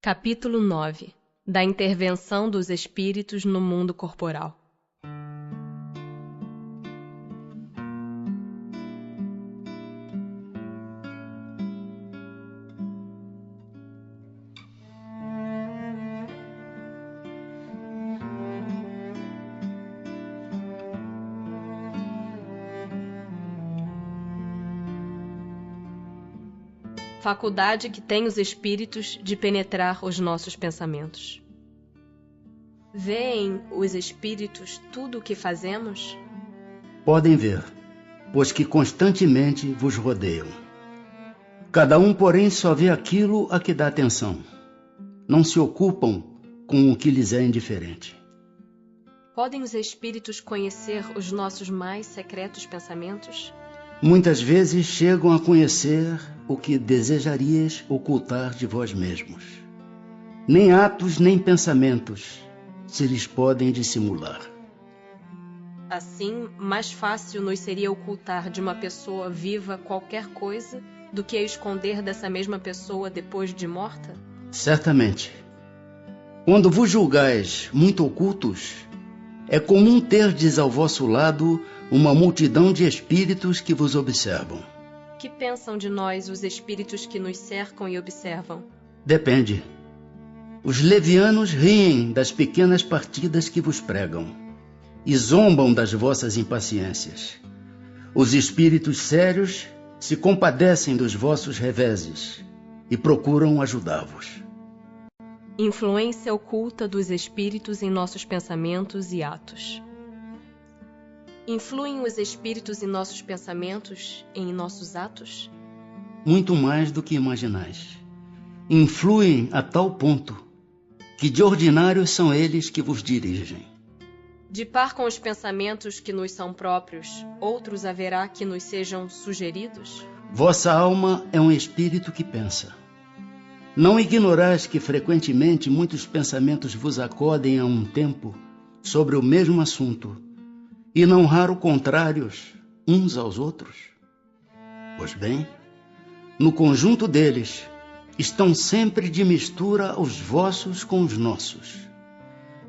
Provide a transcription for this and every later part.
Capítulo 9 da intervenção dos espíritos no mundo corporal. Faculdade que tem os espíritos de penetrar os nossos pensamentos. Veem os espíritos tudo o que fazemos? Podem ver, pois que constantemente vos rodeiam. Cada um, porém, só vê aquilo a que dá atenção. Não se ocupam com o que lhes é indiferente. Podem os espíritos conhecer os nossos mais secretos pensamentos? Muitas vezes chegam a conhecer o que desejarias ocultar de vós mesmos. Nem atos nem pensamentos se lhes podem dissimular. Assim, mais fácil nos seria ocultar de uma pessoa viva qualquer coisa do que a esconder dessa mesma pessoa depois de morta? Certamente. Quando vos julgais muito ocultos, é comum terdes ao vosso lado uma multidão de espíritos que vos observam. Que pensam de nós os espíritos que nos cercam e observam? Depende. Os levianos riem das pequenas partidas que vos pregam e zombam das vossas impaciências. Os espíritos sérios se compadecem dos vossos reveses e procuram ajudar-vos. Influência oculta dos espíritos em nossos pensamentos e atos. Influem os espíritos em nossos pensamentos e em nossos atos? Muito mais do que imaginais. Influem a tal ponto que de ordinário são eles que vos dirigem. De par com os pensamentos que nos são próprios, outros haverá que nos sejam sugeridos? Vossa alma é um espírito que pensa. Não ignorais que frequentemente muitos pensamentos vos acodem a um tempo sobre o mesmo assunto, e não raro contrários uns aos outros? Pois bem, no conjunto deles estão sempre de mistura os vossos com os nossos.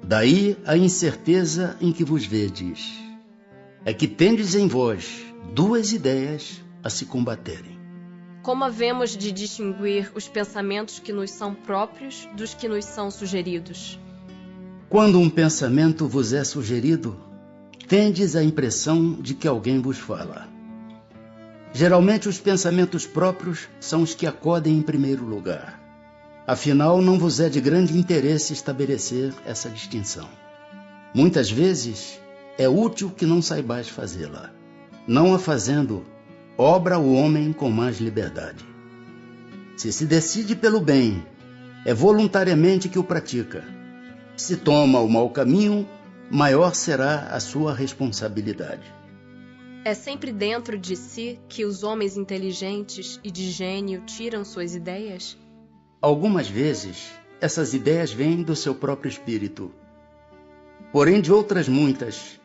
Daí a incerteza em que vos vedes. É que tendes em vós duas ideias a se combaterem. Como havemos de distinguir os pensamentos que nos são próprios dos que nos são sugeridos? Quando um pensamento vos é sugerido, tendes a impressão de que alguém vos fala. Geralmente os pensamentos próprios são os que acodem em primeiro lugar. Afinal, não vos é de grande interesse estabelecer essa distinção. Muitas vezes é útil que não saibais fazê-la. Não a fazendo, obra o homem com mais liberdade. Se decide pelo bem, é voluntariamente que o pratica. Se toma o mau caminho, maior será a sua responsabilidade. É sempre dentro de si que os homens inteligentes e de gênio tiram suas ideias? Algumas vezes, essas ideias vêm do seu próprio espírito. Porém, de outras muitas,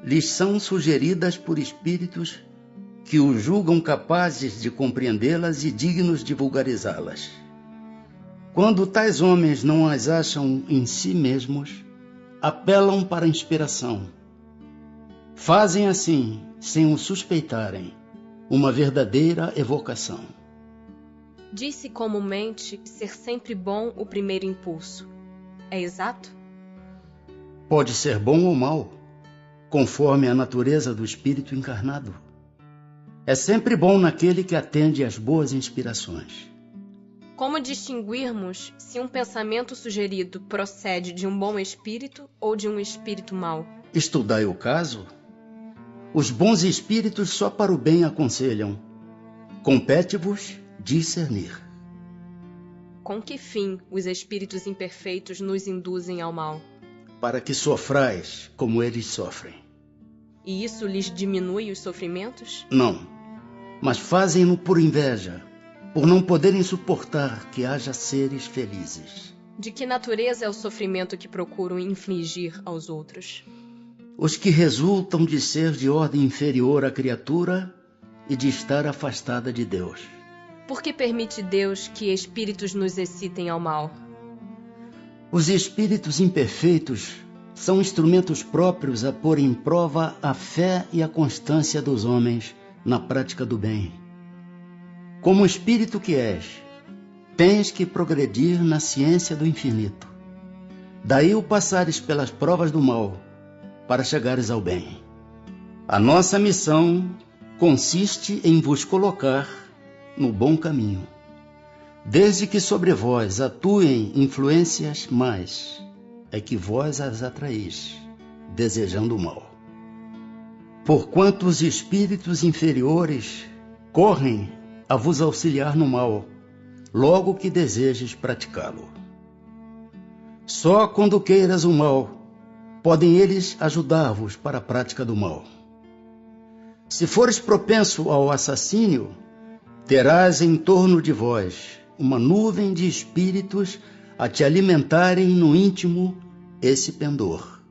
lhes são sugeridas por espíritos que os julgam capazes de compreendê-las e dignos de vulgarizá-las. Quando tais homens não as acham em si mesmos, apelam para a inspiração. Fazem assim, sem o suspeitarem, uma verdadeira evocação. Diz-se comumente ser sempre bom o primeiro impulso. É exato? Pode ser bom ou mau, conforme a natureza do espírito encarnado. É sempre bom naquele que atende às boas inspirações. Como distinguirmos se um pensamento sugerido procede de um bom espírito ou de um espírito mau? Estudai o caso. Os bons espíritos só para o bem aconselham. Compete-vos discernir. Com que fim os espíritos imperfeitos nos induzem ao mal? Para que sofrais como eles sofrem. E isso lhes diminui os sofrimentos? Não, mas fazem-no por inveja, por não poderem suportar que haja seres felizes. De que natureza é o sofrimento que procuram infligir aos outros? Os que resultam de ser de ordem inferior à criatura e de estar afastada de Deus. Por que permite Deus que espíritos nos excitem ao mal? Os espíritos imperfeitos são instrumentos próprios a pôr em prova a fé e a constância dos homens na prática do bem. Como espírito que és, tens que progredir na ciência do infinito. Daí o passares pelas provas do mal, para chegares ao bem. A nossa missão consiste em vos colocar no bom caminho, desde que sobre vós atuem influências más, é que vós as atraís, desejando o mal. Porquanto os espíritos inferiores correm a vos auxiliar no mal, logo que desejes praticá-lo. Só quando queiras o mal, podem eles ajudar-vos para a prática do mal. Se fores propenso ao assassínio, terás em torno de vós uma nuvem de espíritos a te alimentarem no íntimo esse pendor.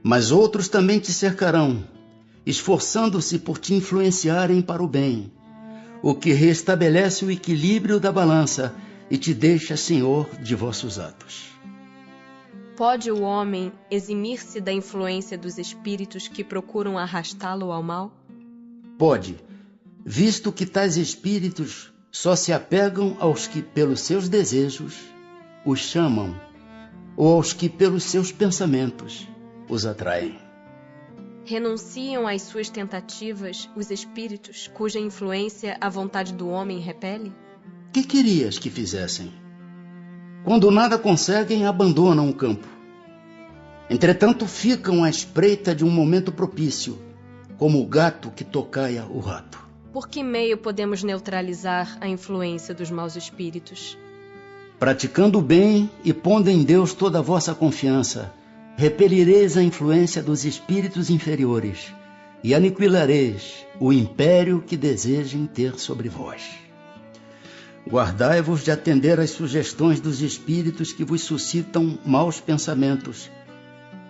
Mas outros também te cercarão, esforçando-se por te influenciarem para o bem, o que restabelece o equilíbrio da balança e te deixa senhor de vossos atos. Pode o homem eximir-se da influência dos espíritos que procuram arrastá-lo ao mal? Pode, visto que tais espíritos só se apegam aos que, pelos seus desejos, os chamam, ou aos que, pelos seus pensamentos, os atraem. Renunciam às suas tentativas os espíritos cuja influência a vontade do homem repele? Que querias que fizessem? Quando nada conseguem, abandonam o campo. Entretanto, ficam à espreita de um momento propício, como o gato que tocaia o rato. Por que meio podemos neutralizar a influência dos maus espíritos? Praticando o bem e pondo em Deus toda a vossa confiança, repelireis a influência dos espíritos inferiores e aniquilareis o império que desejem ter sobre vós. Guardai-vos de atender às sugestões dos espíritos que vos suscitam maus pensamentos,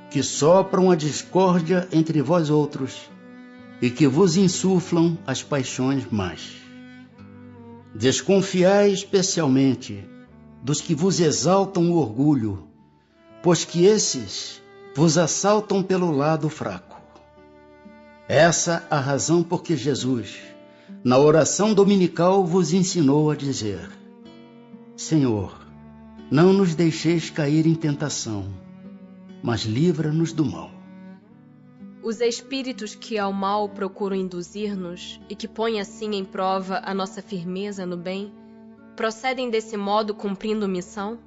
que sopram a discórdia entre vós outros e que vos insuflam as paixões más. Desconfiai especialmente dos que vos exaltam o orgulho, pois que esses vos assaltam pelo lado fraco. Essa a razão por que Jesus, na oração dominical, vos ensinou a dizer: Senhor, não nos deixeis cair em tentação, mas livra-nos do mal. Os espíritos que ao mal procuram induzir-nos e que põem assim em prova a nossa firmeza no bem, procedem desse modo cumprindo missão?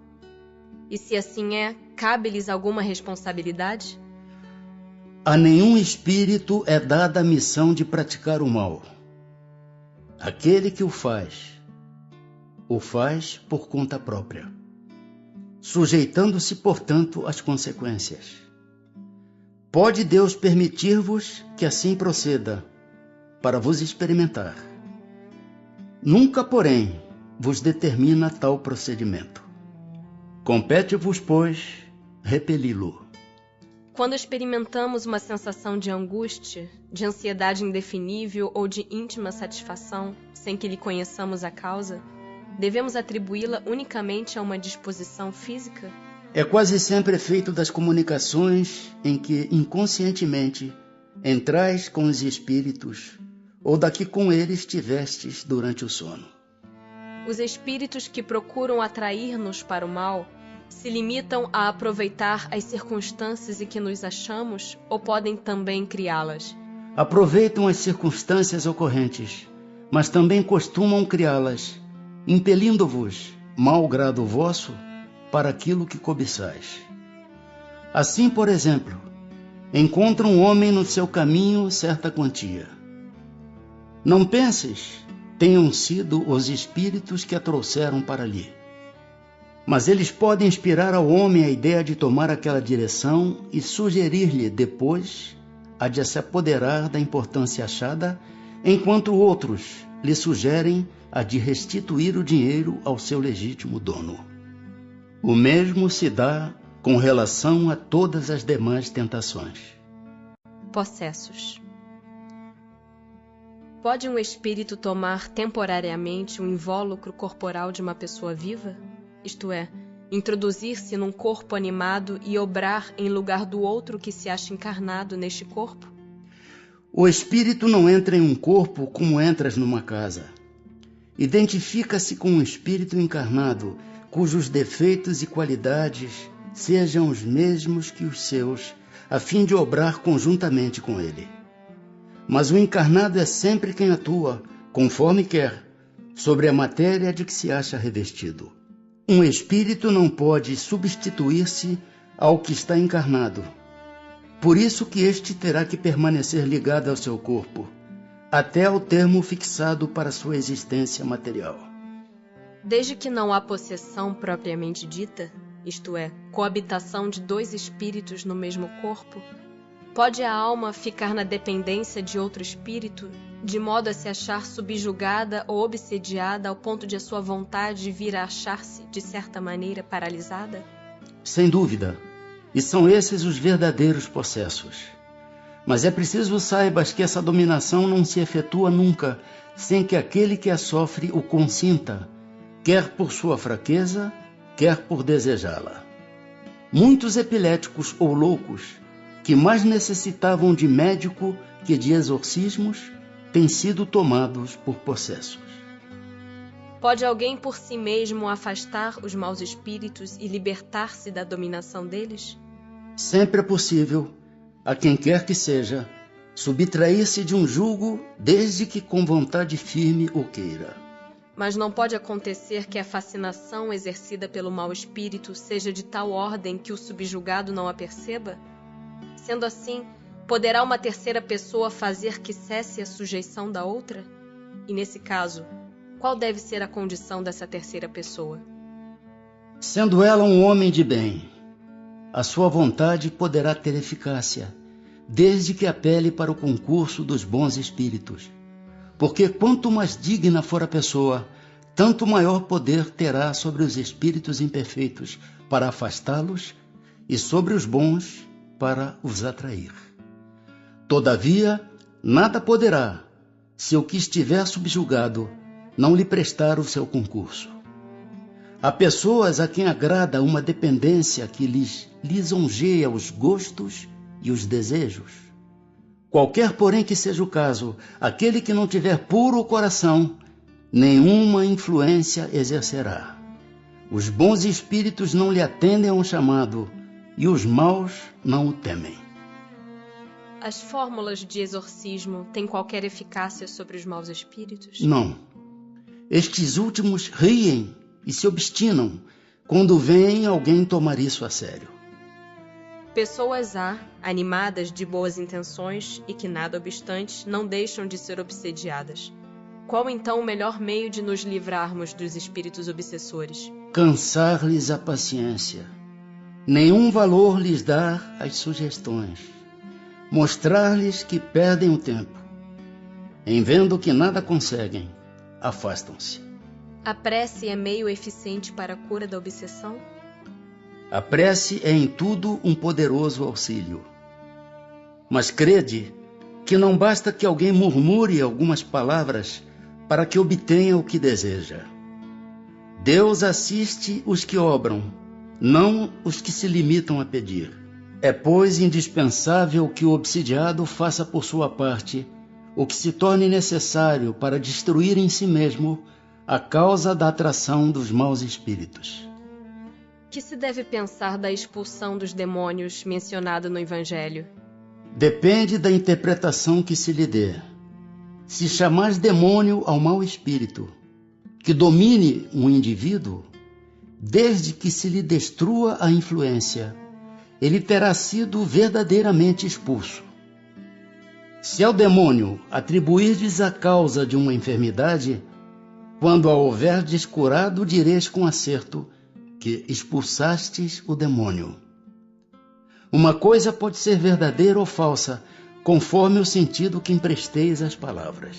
E se assim é, cabe-lhes alguma responsabilidade? A nenhum espírito é dada a missão de praticar o mal. Aquele que o faz por conta própria, sujeitando-se, portanto, às consequências. Pode Deus permitir-vos que assim proceda, para vos experimentar. Nunca, porém, vos determina tal procedimento. Compete-vos, pois, repeli-lo. Quando experimentamos uma sensação de angústia, de ansiedade indefinível ou de íntima satisfação, sem que lhe conheçamos a causa, devemos atribuí-la unicamente a uma disposição física? É quase sempre efeito das comunicações em que, inconscientemente, entrais com os espíritos ou da que com eles tivestes durante o sono. Os espíritos que procuram atrair-nos para o mal se limitam a aproveitar as circunstâncias em que nos achamos ou podem também criá-las? Aproveitam as circunstâncias ocorrentes, mas também costumam criá-las, impelindo-vos, mau grado vosso, para aquilo que cobiçais. Assim, por exemplo, encontra um homem no seu caminho certa quantia. Não penses, tenham sido os espíritos que a trouxeram para ali. Mas eles podem inspirar ao homem a ideia de tomar aquela direção e sugerir-lhe depois a de se apoderar da importância achada, enquanto outros lhe sugerem a de restituir o dinheiro ao seu legítimo dono. O mesmo se dá com relação a todas as demais tentações. Possessos. Pode um espírito tomar temporariamente o invólucro corporal de uma pessoa viva? Isto é, introduzir-se num corpo animado e obrar em lugar do outro que se acha encarnado neste corpo? O espírito não entra em um corpo como entras numa casa. Identifica-se com um espírito encarnado, cujos defeitos e qualidades sejam os mesmos que os seus, a fim de obrar conjuntamente com ele. Mas o encarnado é sempre quem atua, conforme quer, sobre a matéria de que se acha revestido. Um espírito não pode substituir-se ao que está encarnado. Por isso que este terá que permanecer ligado ao seu corpo, até ao termo fixado para sua existência material. Desde que não há possessão propriamente dita, isto é, coabitação de dois espíritos no mesmo corpo, pode a alma ficar na dependência de outro espírito, de modo a se achar subjugada ou obsediada ao ponto de a sua vontade vir a achar-se, de certa maneira, paralisada? Sem dúvida, e são esses os verdadeiros possessos. Mas é preciso saibas que essa dominação não se efetua nunca sem que aquele que a sofre o consinta, quer por sua fraqueza, quer por desejá-la. Muitos epiléticos ou loucos, que mais necessitavam de médico que de exorcismos, têm sido tomados por possessos. Pode alguém por si mesmo afastar os maus espíritos e libertar-se da dominação deles? Sempre é possível, a quem quer que seja, subtrair-se de um jugo desde que com vontade firme o queira. Mas não pode acontecer que a fascinação exercida pelo mau espírito seja de tal ordem que o subjugado não a perceba? Sendo assim, poderá uma terceira pessoa fazer que cesse a sujeição da outra? E nesse caso, qual deve ser a condição dessa terceira pessoa? Sendo ela um homem de bem, a sua vontade poderá ter eficácia, desde que apele para o concurso dos bons espíritos. Porque quanto mais digna for a pessoa, tanto maior poder terá sobre os espíritos imperfeitos para afastá-los e sobre os bons para os atrair. Todavia, nada poderá, se o que estiver subjugado não lhe prestar o seu concurso. Há pessoas a quem agrada uma dependência que lhes lisonjeia os gostos e os desejos. Qualquer, porém, que seja o caso, aquele que não tiver puro o coração, nenhuma influência exercerá. Os bons espíritos não lhe atendem a um chamado, e os maus não o temem. As fórmulas de exorcismo têm qualquer eficácia sobre os maus espíritos? Não. Estes últimos riem e se obstinam quando veem alguém tomar isso a sério. Pessoas há, animadas de boas intenções e que, nada obstante, não deixam de ser obsediadas. Qual então o melhor meio de nos livrarmos dos espíritos obsessores? Cansar-lhes a paciência. Nenhum valor lhes dar as sugestões. Mostrar-lhes que perdem o tempo. Em vendo que nada conseguem, afastam-se. A prece é meio eficiente para a cura da obsessão? A prece é em tudo um poderoso auxílio. Mas crede que não basta que alguém murmure algumas palavras para que obtenha o que deseja. Deus assiste os que obram, não os que se limitam a pedir. É, pois, indispensável que o obsidiado faça por sua parte o que se torne necessário para destruir em si mesmo a causa da atração dos maus espíritos. Que se deve pensar da expulsão dos demônios mencionada no Evangelho? Depende da interpretação que se lhe dê. Se chamares demônio ao mau espírito, que domine um indivíduo, desde que se lhe destrua a influência, ele terá sido verdadeiramente expulso. Se ao demônio atribuirdes a causa de uma enfermidade, quando a houver descurado, direis com acerto que expulsastes o demônio. Uma coisa pode ser verdadeira ou falsa, conforme o sentido que empresteis às palavras.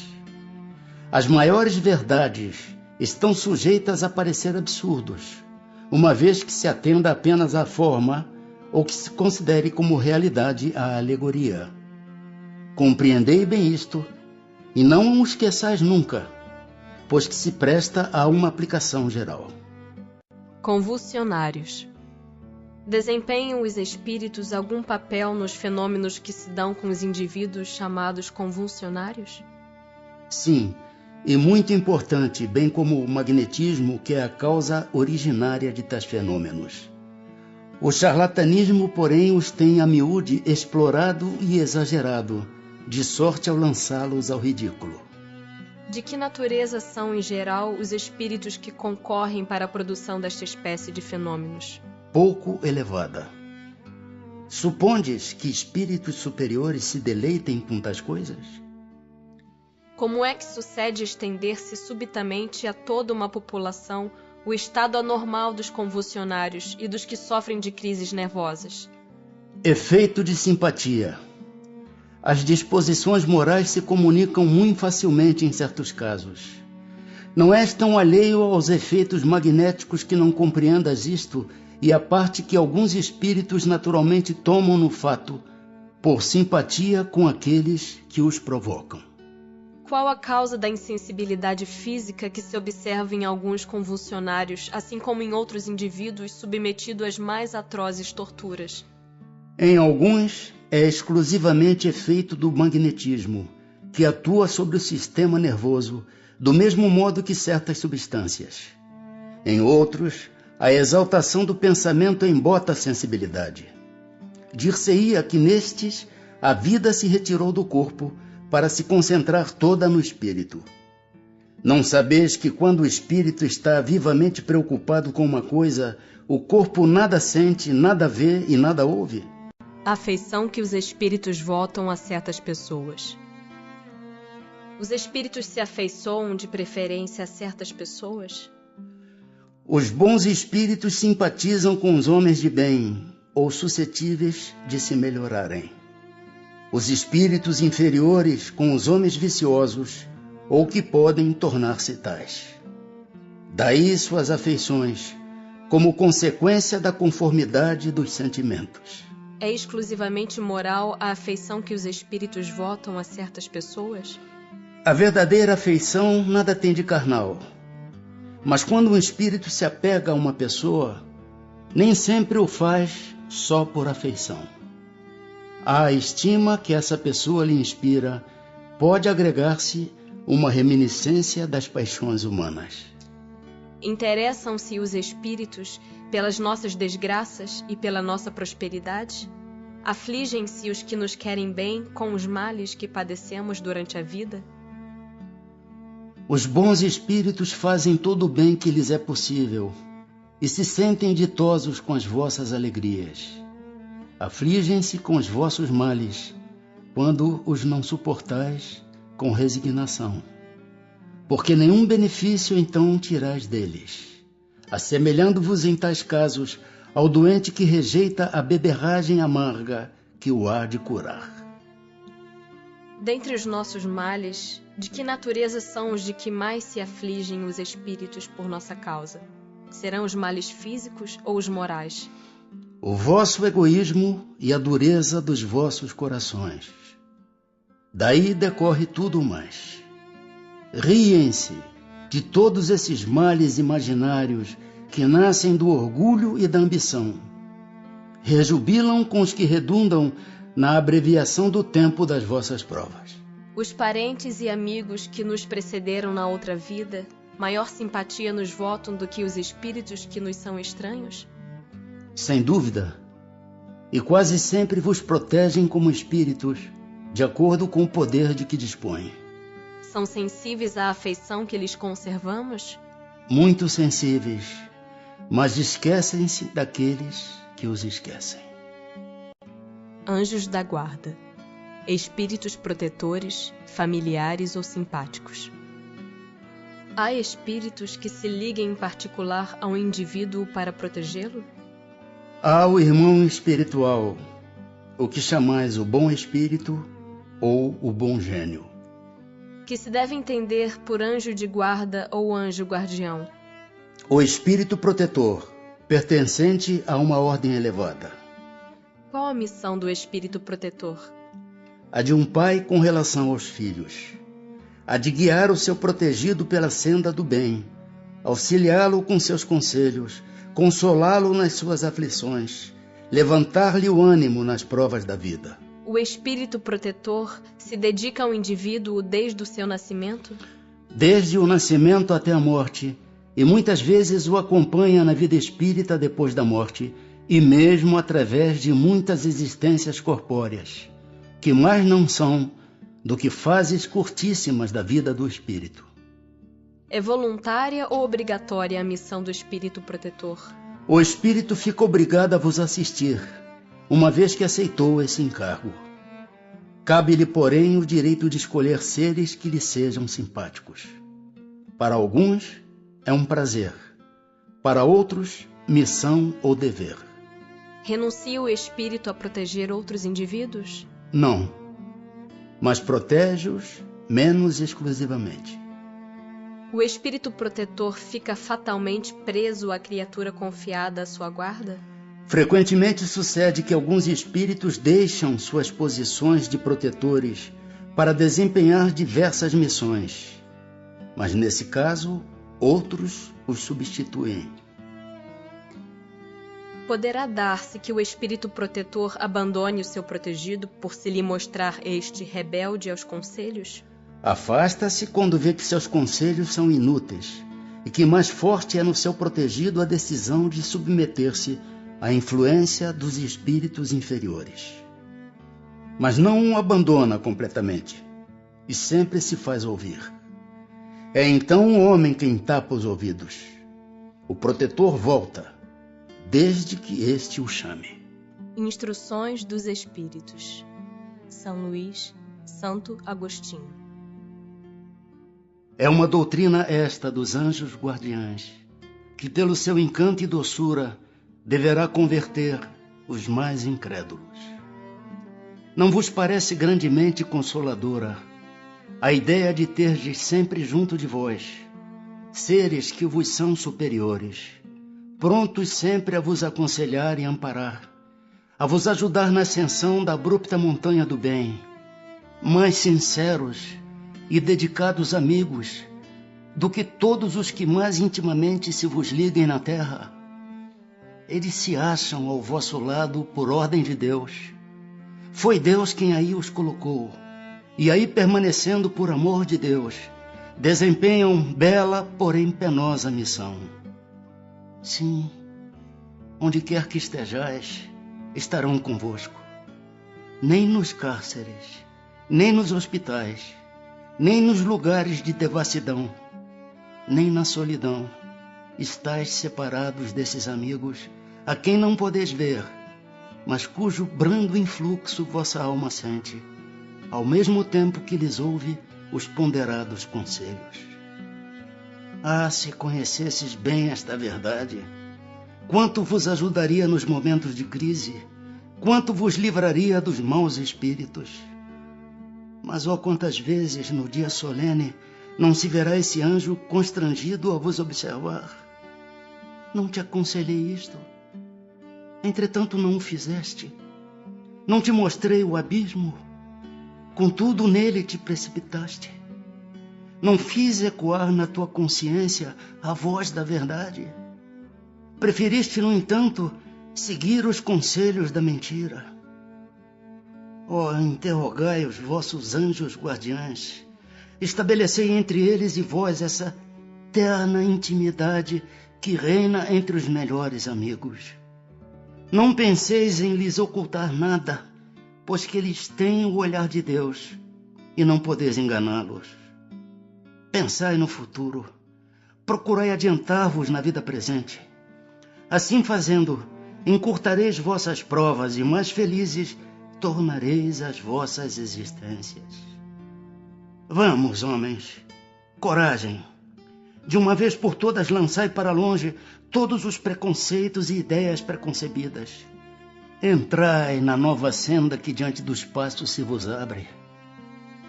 As maiores verdades estão sujeitas a parecer absurdos, uma vez que se atenda apenas à forma ou que se considere como realidade a alegoria. Compreendei bem isto, e não o esqueçais nunca, pois que se presta a uma aplicação geral. Convulsionários. Desempenham os espíritos algum papel nos fenômenos que se dão com os indivíduos chamados convulsionários? Sim, e muito importante, bem como o magnetismo, que é a causa originária de tais fenômenos. O charlatanismo, porém, os tem a miúde explorado e exagerado, de sorte ao lançá-los ao ridículo. De que natureza são, em geral, os espíritos que concorrem para a produção desta espécie de fenômenos? Pouco elevada. Supondes que espíritos superiores se deleitem com tais coisas? Como é que sucede estender-se subitamente a toda uma população o estado anormal dos convulsionários e dos que sofrem de crises nervosas? Efeito de simpatia. As disposições morais se comunicam muito facilmente em certos casos. Não és tão alheio aos efeitos magnéticos que não compreendas isto e a parte que alguns espíritos naturalmente tomam no fato, por simpatia com aqueles que os provocam. Qual a causa da insensibilidade física que se observa em alguns convulsionários, assim como em outros indivíduos submetidos às mais atrozes torturas? Em alguns, é exclusivamente efeito do magnetismo, que atua sobre o sistema nervoso, do mesmo modo que certas substâncias. Em outros, a exaltação do pensamento embota a sensibilidade. Dir-se-ia que nestes, a vida se retirou do corpo para se concentrar toda no espírito. Não sabeis que quando o espírito está vivamente preocupado com uma coisa, o corpo nada sente, nada vê e nada ouve? A afeição que os espíritos votam a certas pessoas. Os espíritos se afeiçoam de preferência a certas pessoas? Os bons espíritos simpatizam com os homens de bem, ou suscetíveis de se melhorarem. Os espíritos inferiores com os homens viciosos, ou que podem tornar-se tais. Daí suas afeições, como consequência da conformidade dos sentimentos. É exclusivamente moral a afeição que os espíritos votam a certas pessoas? A verdadeira afeição nada tem de carnal. Mas quando um espírito se apega a uma pessoa, nem sempre o faz só por afeição. A estima que essa pessoa lhe inspira pode agregar-se uma reminiscência das paixões humanas. Interessam-se os espíritos pelas nossas desgraças e pela nossa prosperidade? Afligem-se os que nos querem bem com os males que padecemos durante a vida? Os bons espíritos fazem todo o bem que lhes é possível e se sentem ditosos com as vossas alegrias. Afligem-se com os vossos males, quando os não suportais com resignação. Porque nenhum benefício então tirais deles, assemelhando-vos em tais casos ao doente que rejeita a beberragem amarga que o há de curar. Dentre os nossos males, de que natureza são os de que mais se afligem os espíritos por nossa causa? Serão os males físicos ou os morais? O vosso egoísmo e a dureza dos vossos corações. Daí decorre tudo mais. Riem-se de todos esses males imaginários que nascem do orgulho e da ambição. Rejubilam com os que redundam na abreviação do tempo das vossas provas. Os parentes e amigos que nos precederam na outra vida, maior simpatia nos votam do que os espíritos que nos são estranhos? Sem dúvida, e quase sempre vos protegem como espíritos, de acordo com o poder de que dispõem. São sensíveis à afeição que lhes conservamos? Muito sensíveis, mas esquecem-se daqueles que os esquecem. Anjos da guarda. Espíritos protetores, familiares ou simpáticos. Há espíritos que se liguem em particular a um indivíduo para protegê-lo? Há o irmão espiritual, o que chamais o bom espírito ou o bom gênio. Que se deve entender por anjo de guarda ou anjo guardião? O espírito protetor, pertencente a uma ordem elevada. Qual a missão do espírito protetor? A de um pai com relação aos filhos. A de guiar o seu protegido pela senda do bem, auxiliá-lo com seus conselhos, consolá-lo nas suas aflições, levantar-lhe o ânimo nas provas da vida. O espírito protetor se dedica ao indivíduo desde o seu nascimento? Desde o nascimento até a morte, e muitas vezes o acompanha na vida espírita depois da morte, e mesmo através de muitas existências corpóreas, que mais não são do que fases curtíssimas da vida do espírito. É voluntária ou obrigatória a missão do espírito protetor? O espírito fica obrigado a vos assistir, uma vez que aceitou esse encargo. Cabe-lhe, porém, o direito de escolher seres que lhe sejam simpáticos. Para alguns, é um prazer. Para outros, missão ou dever. Renuncia o espírito a proteger outros indivíduos? Não, mas protege-os menos exclusivamente. O espírito protetor fica fatalmente preso à criatura confiada à sua guarda? Frequentemente sucede que alguns espíritos deixam suas posições de protetores para desempenhar diversas missões, mas nesse caso, outros os substituem. Poderá dar-se que o espírito protetor abandone o seu protegido por se lhe mostrar este rebelde aos conselhos? Afasta-se quando vê que seus conselhos são inúteis e que mais forte é no seu protegido a decisão de submeter-se à influência dos espíritos inferiores. Mas não o abandona completamente e sempre se faz ouvir. É então o homem quem tapa os ouvidos. O protetor volta, desde que este o chame. Instruções dos Espíritos. São Luís, Santo Agostinho. É uma doutrina esta dos anjos guardiães, que pelo seu encanto e doçura deverá converter os mais incrédulos. Não vos parece grandemente consoladora a ideia de terdes sempre junto de vós seres que vos são superiores, prontos sempre a vos aconselhar e amparar, a vos ajudar na ascensão da abrupta montanha do bem, mais sinceros e dedicados amigos do que todos os que mais intimamente se vos liguem na terra? Eles se acham ao vosso lado por ordem de Deus. Foi Deus quem aí os colocou, e aí permanecendo por amor de Deus, desempenham bela, porém penosa missão. Sim, onde quer que estejais, estarão convosco. Nem nos cárceres, nem nos hospitais, nem nos lugares de devassidão, nem na solidão, estáis separados desses amigos a quem não podeis ver, mas cujo brando influxo vossa alma sente, ao mesmo tempo que lhes ouve os ponderados conselhos. Ah, se conhecesses bem esta verdade, quanto vos ajudaria nos momentos de crise, quanto vos livraria dos maus espíritos. Mas, ó, quantas vezes no dia solene não se verá esse anjo constrangido a vos observar? Não te aconselhei isto? Entretanto não o fizeste. Não te mostrei o abismo? Contudo nele te precipitaste. Não fiz ecoar na tua consciência a voz da verdade. Preferiste, no entanto, seguir os conselhos da mentira. Ó, interrogai os vossos anjos guardiães. Estabelecei entre eles e vós essa terna intimidade que reina entre os melhores amigos. Não penseis em lhes ocultar nada, pois que eles têm o olhar de Deus e não podeis enganá-los. Pensai no futuro, procurai adiantar-vos na vida presente. Assim fazendo, encurtareis vossas provas e mais felizes tornareis as vossas existências. Vamos, homens, coragem. De uma vez por todas lançai para longe todos os preconceitos e ideias preconcebidas. Entrai na nova senda que diante dos passos se vos abre.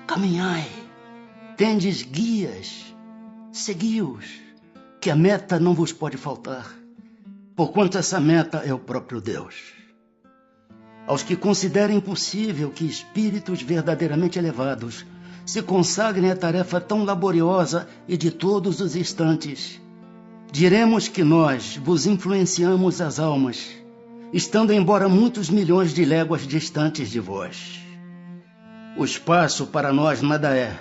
Caminhai, tendes guias, segui-os, que a meta não vos pode faltar, porquanto essa meta é o próprio Deus. Aos que considerem possível que espíritos verdadeiramente elevados se consagrem à tarefa tão laboriosa e de todos os instantes, diremos que nós vos influenciamos as almas, estando embora muitos milhões de léguas distantes de vós. O espaço para nós nada é,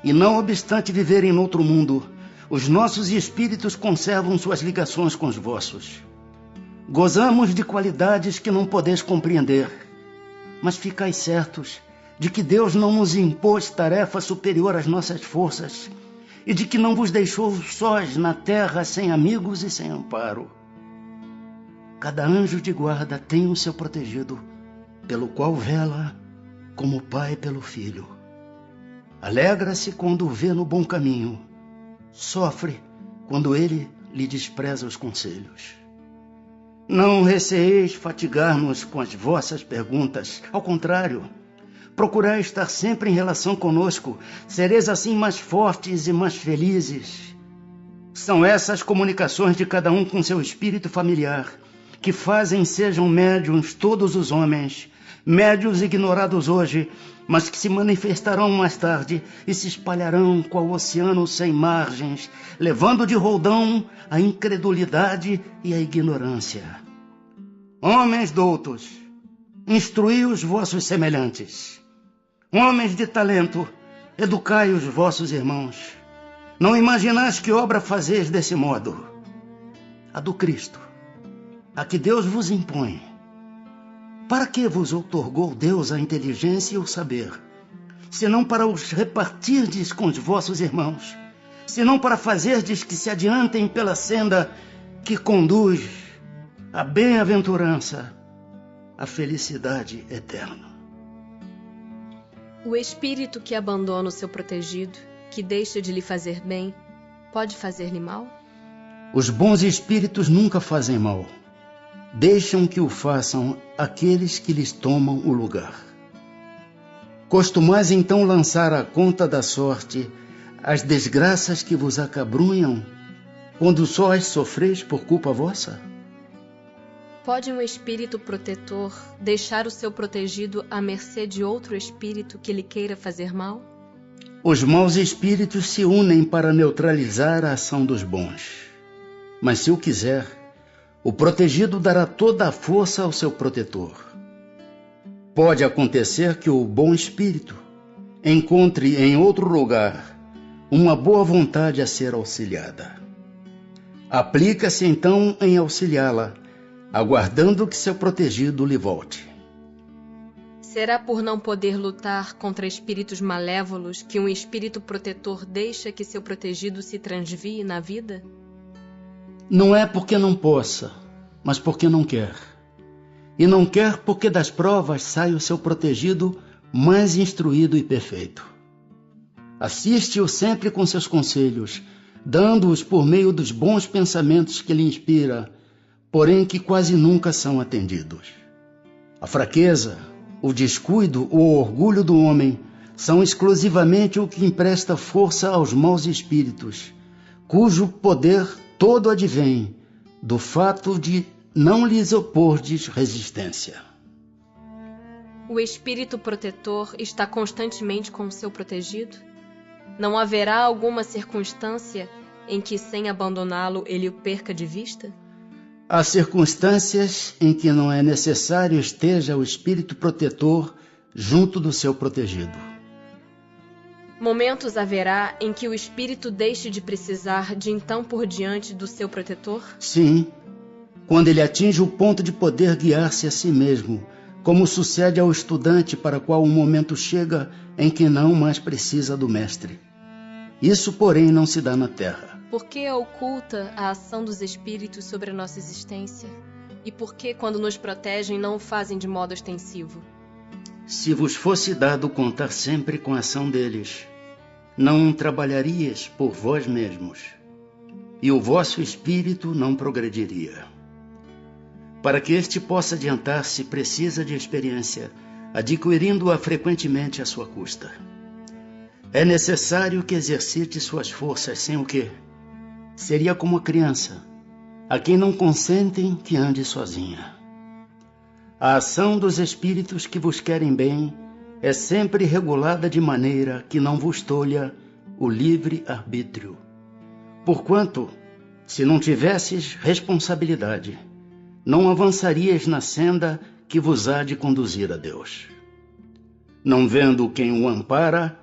e não obstante viverem noutro mundo, os nossos espíritos conservam suas ligações com os vossos. Gozamos de qualidades que não podeis compreender, mas ficais certos de que Deus não nos impôs tarefa superior às nossas forças e de que não vos deixou sós na terra sem amigos e sem amparo. Cada anjo de guarda tem o seu protegido, pelo qual vela como o pai pelo filho. Alegra-se quando o vê no bom caminho, sofre quando ele lhe despreza os conselhos. Não receeis fatigar-nos com as vossas perguntas, ao contrário, procurai estar sempre em relação conosco, sereis assim mais fortes e mais felizes. São essas comunicações de cada um com seu espírito familiar, que fazem sejam médiuns todos os homens, médios ignorados hoje, mas que se manifestarão mais tarde e se espalharão qual oceano sem margens, levando de roldão a incredulidade e a ignorância. Homens doutos, instruí os vossos semelhantes. Homens de talento, educai os vossos irmãos. Não imaginais que obra fazeis desse modo. A do Cristo, a que Deus vos impõe. Para que vos outorgou Deus a inteligência e o saber, senão para os repartirdes com os vossos irmãos, senão para fazerdes que se adiantem pela senda que conduz à bem-aventurança, à felicidade eterna. O espírito que abandona o seu protegido, que deixa de lhe fazer bem, pode fazer-lhe mal? Os bons espíritos nunca fazem mal. Deixam que o façam aqueles que lhes tomam o lugar. Costumais então lançar à conta da sorte as desgraças que vos acabrunham, quando só as sofreis por culpa vossa? Pode um espírito protetor deixar o seu protegido à mercê de outro espírito que lhe queira fazer mal? Os maus espíritos se unem para neutralizar a ação dos bons. Mas se o quiser, o protegido dará toda a força ao seu protetor. Pode acontecer que o bom espírito encontre em outro lugar uma boa vontade a ser auxiliada. Aplica-se então em auxiliá-la, aguardando que seu protegido lhe volte. Será por não poder lutar contra espíritos malévolos que um espírito protetor deixa que seu protegido se transvie na vida? Não é porque não possa, mas porque não quer. E não quer porque das provas sai o seu protegido mais instruído e perfeito. Assiste-o sempre com seus conselhos, dando-os por meio dos bons pensamentos que lhe inspira, porém que quase nunca são atendidos. A fraqueza, o descuido ou o orgulho do homem são exclusivamente o que empresta força aos maus espíritos, cujo poder todo advém do fato de não lhes opordes resistência. O espírito protetor está constantemente com o seu protegido? Não haverá alguma circunstância em que, sem abandoná-lo, ele o perca de vista? Há circunstâncias em que não é necessário esteja o espírito protetor junto do seu protegido. Momentos haverá em que o espírito deixe de precisar de então por diante do seu protetor? Sim, quando ele atinge o ponto de poder guiar-se a si mesmo, como sucede ao estudante para qual um momento chega em que não mais precisa do mestre. Isso, porém, não se dá na terra. Por que oculta a ação dos espíritos sobre a nossa existência? E por que, quando nos protegem, não o fazem de modo ostensivo? Se vos fosse dado contar sempre com a ação deles, não trabalharias por vós mesmos, e o vosso espírito não progrediria. Para que este possa adiantar-se, precisa de experiência, adquirindo-a frequentemente à sua custa. É necessário que exercite suas forças, sem o que seria como a criança, a quem não consentem que ande sozinha. A ação dos espíritos que vos querem bem é sempre regulada de maneira que não vos tolha o livre arbítrio, porquanto Se não tivesses responsabilidade, não avançarias na senda que vos há de conduzir a Deus. Não vendo quem o ampara,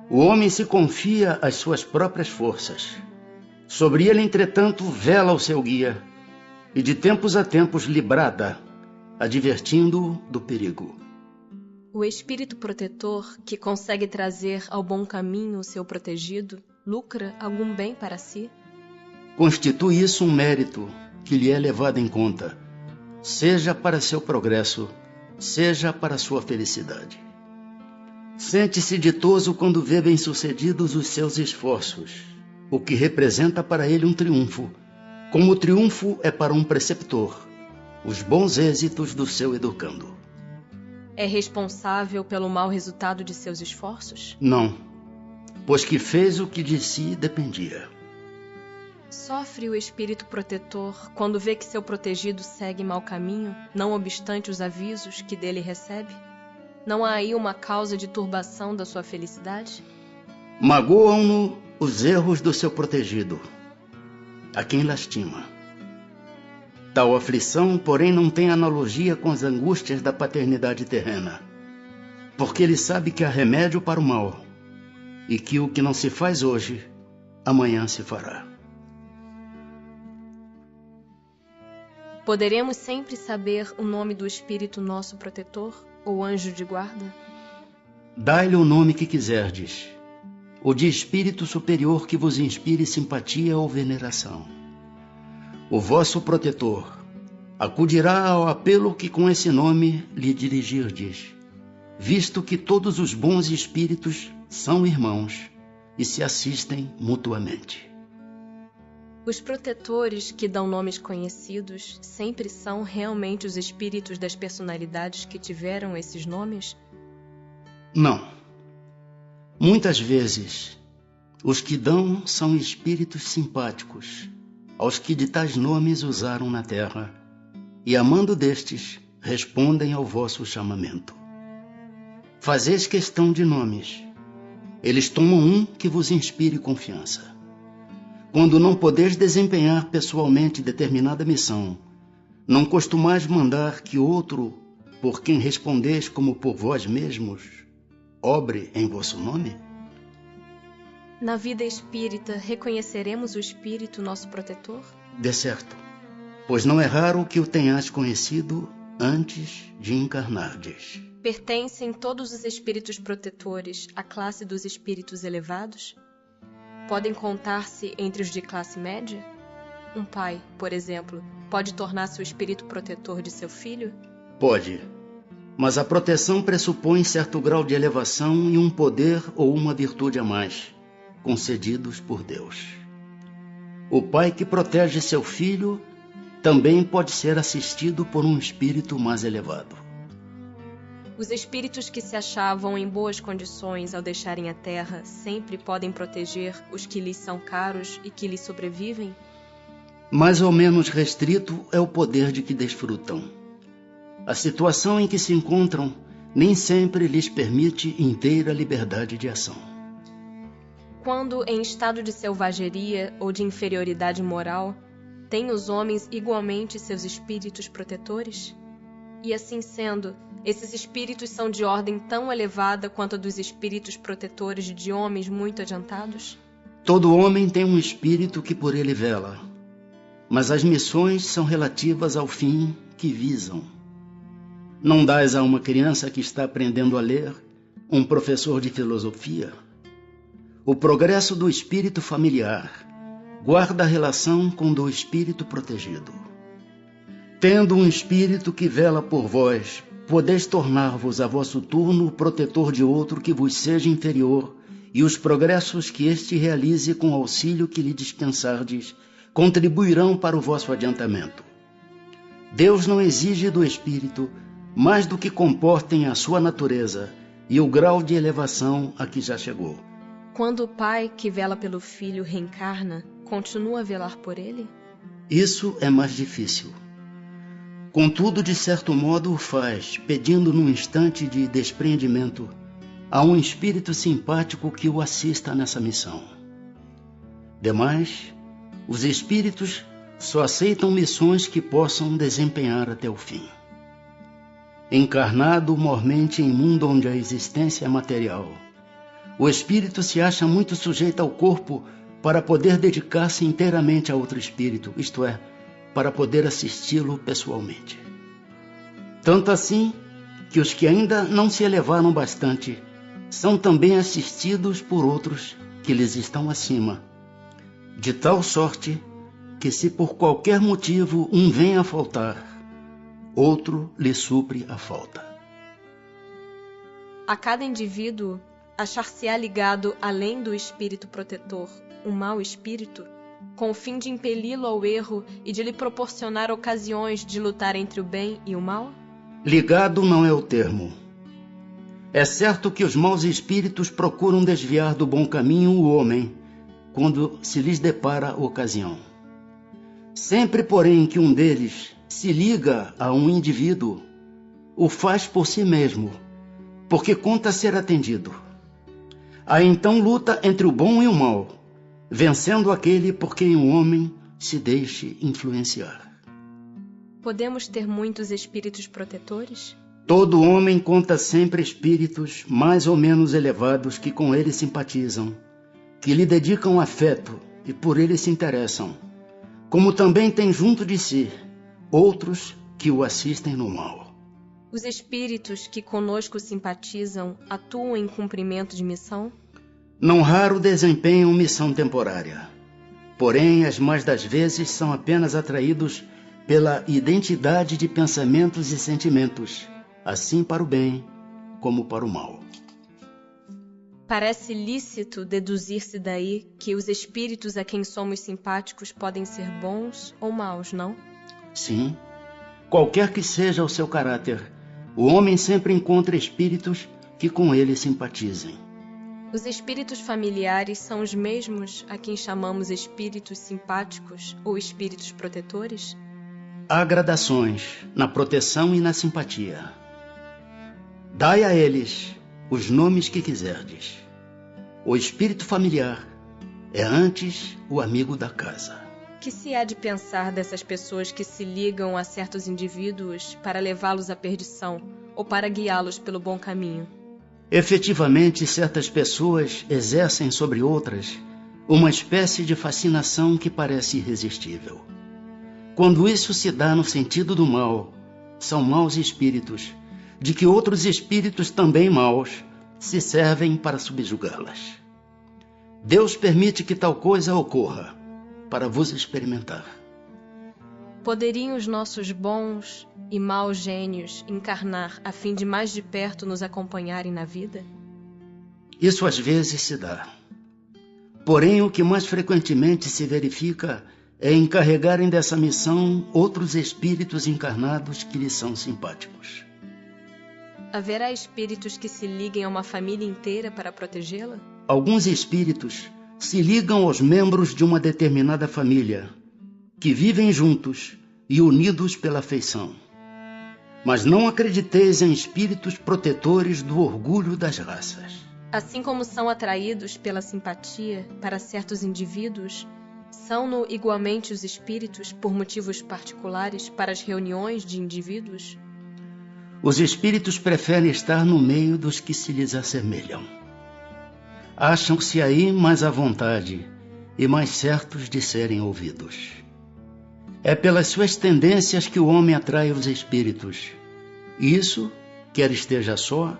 o homem se confia às suas próprias forças. Sobre ele, entretanto, vela o seu guia, e de tempos a tempos lhe brada, advertindo-o do perigo. O espírito protetor, que consegue trazer ao bom caminho o seu protegido, lucra algum bem para si? Constitui isso um mérito que lhe é levado em conta, seja para seu progresso, seja para sua felicidade. Sente-se ditoso quando vê bem-sucedidos os seus esforços, o que representa para ele um triunfo, como o triunfo é para um preceptor, os bons êxitos do seu educando. É responsável pelo mau resultado de seus esforços? Não, pois que fez o que de si dependia. Sofre o espírito protetor quando vê que seu protegido segue mau caminho, não obstante os avisos que dele recebe? Não há aí uma causa de turbação da sua felicidade? Magoam-no os erros do seu protegido, a quem lastima. Tal aflição, porém, não tem analogia com as angústias da paternidade terrena, porque ele sabe que há remédio para o mal, e que o que não se faz hoje, amanhã se fará. Poderemos sempre saber o nome do espírito nosso protetor, ou anjo de guarda? Dai-lhe o nome que quiserdes, o de espírito superior que vos inspire simpatia ou veneração. O vosso protetor acudirá ao apelo que com esse nome lhe dirigirdes, visto que todos os bons espíritos são irmãos e se assistem mutuamente. Os protetores que dão nomes conhecidos sempre são realmente os espíritos das personalidades que tiveram esses nomes? Não. Muitas vezes, os que dão são espíritos simpáticos, aos que de tais nomes usaram na terra, e amando destes, respondem ao vosso chamamento. Fazeis questão de nomes. Eles tomam um que vos inspire confiança. Quando não podeis desempenhar pessoalmente determinada missão, não costumais mandar que outro, por quem respondeis como por vós mesmos, obre em vosso nome? Na vida espírita, reconheceremos o espírito nosso protetor? De certo, pois não é raro que o tenhas conhecido antes de encarnardes. Pertencem todos os espíritos protetores à classe dos espíritos elevados? Podem contar-se entre os de classe média? Um pai, por exemplo, pode tornar-se o espírito protetor de seu filho? Pode, mas a proteção pressupõe certo grau de elevação e um poder ou uma virtude a mais, concedidos por Deus. O pai que protege seu filho também pode ser assistido por um espírito mais elevado. Os espíritos que se achavam em boas condições ao deixarem a terra sempre podem proteger os que lhes são caros e que lhes sobrevivem? Mais ou menos restrito é o poder de que desfrutam. A situação em que se encontram nem sempre lhes permite inteira liberdade de ação. Quando em estado de selvageria ou de inferioridade moral, têm os homens igualmente seus espíritos protetores? E assim sendo, esses espíritos são de ordem tão elevada quanto a dos espíritos protetores de homens muito adiantados? Todo homem tem um espírito que por ele vela, mas as missões são relativas ao fim que visam. Não dás a uma criança que está aprendendo a ler um professor de filosofia? O progresso do espírito familiar guarda a relação com o do espírito protegido. Tendo um espírito que vela por vós, podeis tornar-vos a vosso turno o protetor de outro que vos seja inferior, e os progressos que este realize com o auxílio que lhe dispensardes contribuirão para o vosso adiantamento. Deus não exige do espírito mais do que comportem a sua natureza e o grau de elevação a que já chegou. Quando o pai que vela pelo filho reencarna, continua a velar por ele? Isso é mais difícil. Contudo, de certo modo o faz, pedindo num instante de despreendimento a um espírito simpático que o assista nessa missão. Demais, Os espíritos só aceitam missões que possam desempenhar até o fim. Encarnado mormente em mundo onde a existência é material, o espírito se acha muito sujeito ao corpo para poder dedicar-se inteiramente a outro espírito, isto é, para poder assisti-lo pessoalmente. Tanto assim que os que ainda não se elevaram bastante são também assistidos por outros que lhes estão acima, de tal sorte que se por qualquer motivo um vem a faltar, outro lhe supre a falta. A cada indivíduo achar-se-á ligado além do espírito protetor, um mau espírito, com o fim de impeli-lo ao erro e de lhe proporcionar ocasiões de lutar entre o bem e o mal? Ligado não é o termo. É certo que os maus espíritos procuram desviar do bom caminho o homem, quando se lhes depara a ocasião. Sempre, porém, que um deles se liga a um indivíduo, o faz por si mesmo, porque conta ser atendido. Há então luta entre o bom e o mal, vencendo aquele por quem o homem se deixe influenciar. Podemos ter muitos espíritos protetores? Todo homem conta sempre espíritos mais ou menos elevados que com ele simpatizam, que lhe dedicam afeto e por ele se interessam, como também tem junto de si outros que o assistem no mal. Os espíritos que conosco simpatizam atuam em cumprimento de missão? Não raro desempenham missão temporária, porém as mais das vezes são apenas atraídos pela identidade de pensamentos e sentimentos, assim para o bem como para o mal. Parece lícito deduzir-se daí que os espíritos a quem somos simpáticos podem ser bons ou maus, não? Sim, qualquer que seja o seu caráter, o homem sempre encontra espíritos que com ele simpatizem. Os espíritos familiares são os mesmos a quem chamamos espíritos simpáticos ou espíritos protetores? Há gradações na proteção e na simpatia. Dai a eles os nomes que quiserdes. O espírito familiar é antes o amigo da casa. Que se há de pensar dessas pessoas que se ligam a certos indivíduos para levá-los à perdição ou para guiá-los pelo bom caminho? Efetivamente, certas pessoas exercem sobre outras uma espécie de fascinação que parece irresistível. Quando isso se dá no sentido do mal, são maus espíritos, de que outros espíritos também maus se servem para subjugá-las. Deus permite que tal coisa ocorra, para vos experimentar. Poderiam os nossos bons e maus gênios encarnar a fim de mais de perto nos acompanharem na vida? Isso às vezes se dá. Porém, o que mais frequentemente se verifica é encarregarem dessa missão outros espíritos encarnados que lhes são simpáticos. Haverá espíritos que se liguem a uma família inteira para protegê-la? Alguns espíritos se ligam aos membros de uma determinada família, que vivem juntos e unidos pela afeição. Mas não acrediteis em espíritos protetores do orgulho das raças. Assim como são atraídos pela simpatia para certos indivíduos, são-no igualmente os espíritos por motivos particulares para as reuniões de indivíduos? Os espíritos preferem estar no meio dos que se lhes assemelham. Acham-se aí mais à vontade e mais certos de serem ouvidos. É pelas suas tendências que o homem atrai os espíritos. Isso, quer esteja só,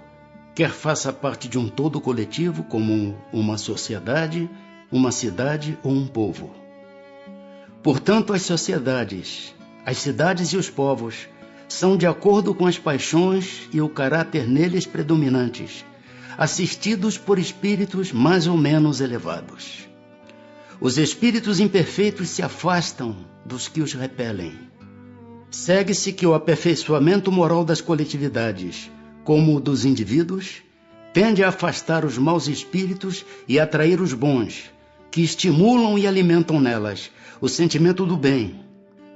quer faça parte de um todo coletivo, como uma sociedade, uma cidade ou um povo. Portanto, as sociedades, as cidades e os povos são de acordo com as paixões e o caráter neles predominantes, assistidos por espíritos mais ou menos elevados. Os espíritos imperfeitos se afastam dos que os repelem. Segue-se que o aperfeiçoamento moral das coletividades, como o dos indivíduos, tende a afastar os maus espíritos e atrair os bons, que estimulam e alimentam nelas o sentimento do bem,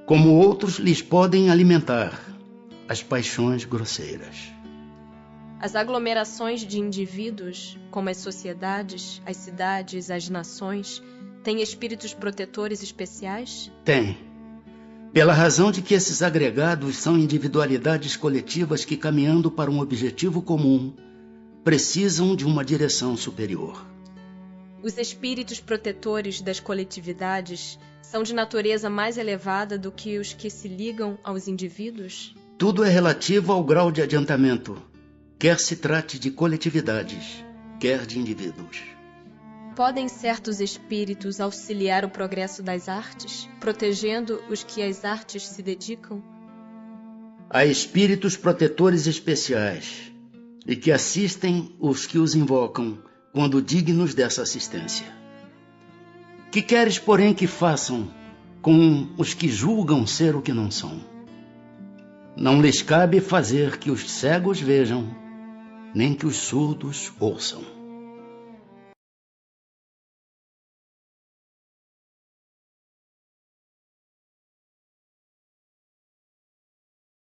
como outros lhes podem alimentar as paixões grosseiras. As aglomerações de indivíduos, como as sociedades, as cidades, as nações, tem espíritos protetores especiais? Tem. Pela razão de que esses agregados são individualidades coletivas que, caminhando para um objetivo comum, precisam de uma direção superior. Os espíritos protetores das coletividades são de natureza mais elevada do que os que se ligam aos indivíduos? Tudo é relativo ao grau de adiantamento, quer se trate de coletividades, quer de indivíduos. Podem certos espíritos auxiliar o progresso das artes, protegendo os que às artes se dedicam? Há espíritos protetores especiais e que assistem os que os invocam quando dignos dessa assistência. Que queres, porém, que façam com os que julgam ser o que não são? Não lhes cabe fazer que os cegos vejam, nem que os surdos ouçam.